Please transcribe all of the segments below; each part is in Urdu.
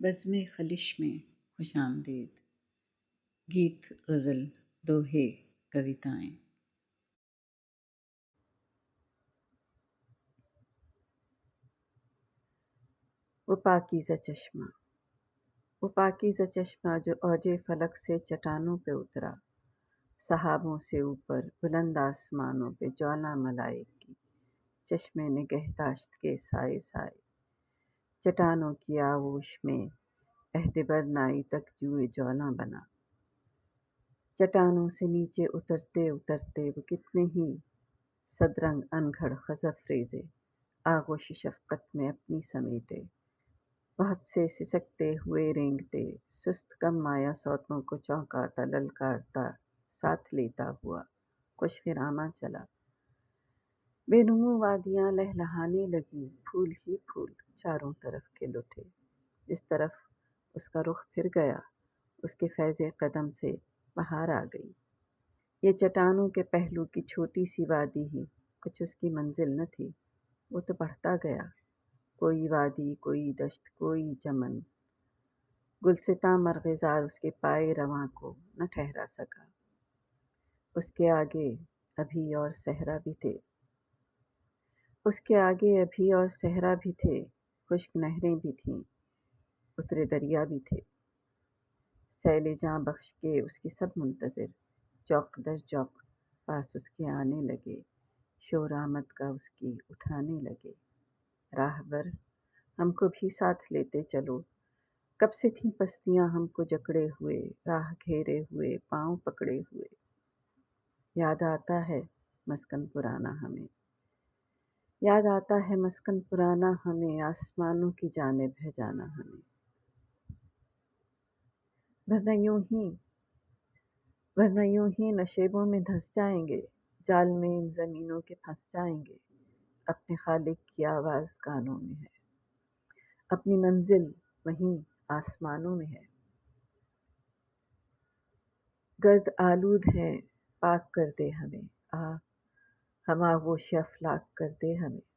بزم خلش میں خوش آمدید، گیت غزل دوہے کویتائیں۔ وہ پاکیزہ چشمہ، وہ پاکیزہ چشمہ جو اوج فلک سے چٹانوں پہ اترا، صحابوں سے اوپر بلند آسمانوں پہ جولاں ملائک کی چشمے نگہداشت کے سائے سائے، چٹانوں کی آغوش میں عہد برنائی تک جوئے جولاں بنا۔ چٹانوں سے نیچے اترتے اترتے وہ کتنے ہی صدرنگ انگھڑ خزف ریزے آغوش شفقت میں اپنی سمیٹے، بہت سے سسکتے ہوئے رینگتے سست کم مایہ صوتوں کو چونکاتا للکارتا ساتھ لیتا ہوا خوش فراما چلا۔ بے نمو وادیاں لہلہانے لگیں، پھول ہی پھول چاروں طرف کھل اٹھے، جس طرف اس کا رخ پھر گیا اس کے فیض قدم سے بہار آ گئی۔ یہ چٹانوں کے پہلو کی چھوٹی سی وادی ہی کچھ اس کی منزل نہ تھی، وہ تو بڑھتا گیا، کوئی وادی، کوئی دشت، کوئی چمن، گلستاں مرغزار اس کے پائے رواں کو نہ ٹھہرا سکا۔ اس کے آگے ابھی اور صحرا بھی تھے، اس کے آگے ابھی اور صحرا بھی تھے، خشک نہریں بھی تھیں، اترے دریا بھی تھے، سیل جاں بخش کے اس کی سب منتظر چوک در چوک پاس اس کے آنے لگے، شور آمد کا اس کی اٹھانے لگے۔ راہ بر ہم کو بھی ساتھ لیتے چلو، کب سے تھیں پستیاں ہم کو جکڑے ہوئے، راہ گھیرے ہوئے، پاؤں پکڑے ہوئے۔ یاد آتا ہے مسکن پرانا ہمیں، یاد آتا ہے مسکن پرانا ہمیں، آسمانوں کی جانب ہے جانا ہمیں۔ ورنہ یوں ہی نشیبوں میں دھس جائیں گے، جال میں ان زمینوں کے پھنس جائیں گے۔ اپنے خالق کی آواز کانوں میں ہے، اپنی منزل وہیں آسمانوں میں ہے۔ گرد آلود ہے پاک کر دے ہمیں، ہم آغوش افلاک کر دے ہمیں۔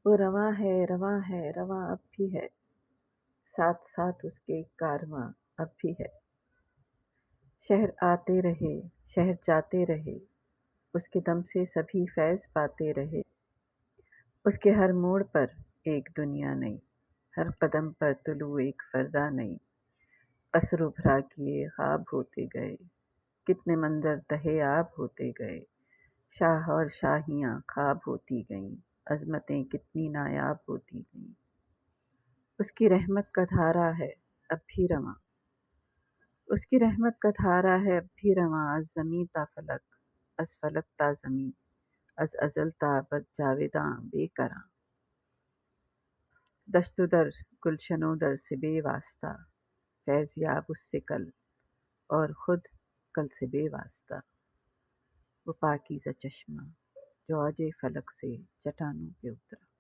وہ رواں ہے رواں ہے رواں اب بھی ہے، ساتھ ساتھ اس کے ایک کارواں اب بھی ہے۔ شہر آتے رہے شہر جاتے رہے، اس کے دم سے سبھی فیض پاتے رہے۔ اس کے ہر موڑ پر ایک دنیا نئی، ہر قدم پر طلوع ایک فردا نئی۔ قصر ابھرا کیے خواب ہوتے گئے، کتنے منظر تہے آب ہوتے گئے۔ شاہ اور شاہیاں خواب ہوتی گئیں، عظمتیں کتنی نایاب ہوتی گئیں۔ اس کی رحمت کا دھارا ہے اب بھی رواں، اس کی رحمت کا دھارا ہے اب بھی رواں۔ از زمیں تا فلک، از فلک تا زمیں، از ازل تا ابد جاویداں بے کراں۔ دشت و در گلشن و در سے بے واسطہ، فیض یاب اس سے کل اور خود کل سے بے واسطہ۔ وہ پاکیزہ چشمہ جو اوج فلک سے چٹانوں پہ اترا۔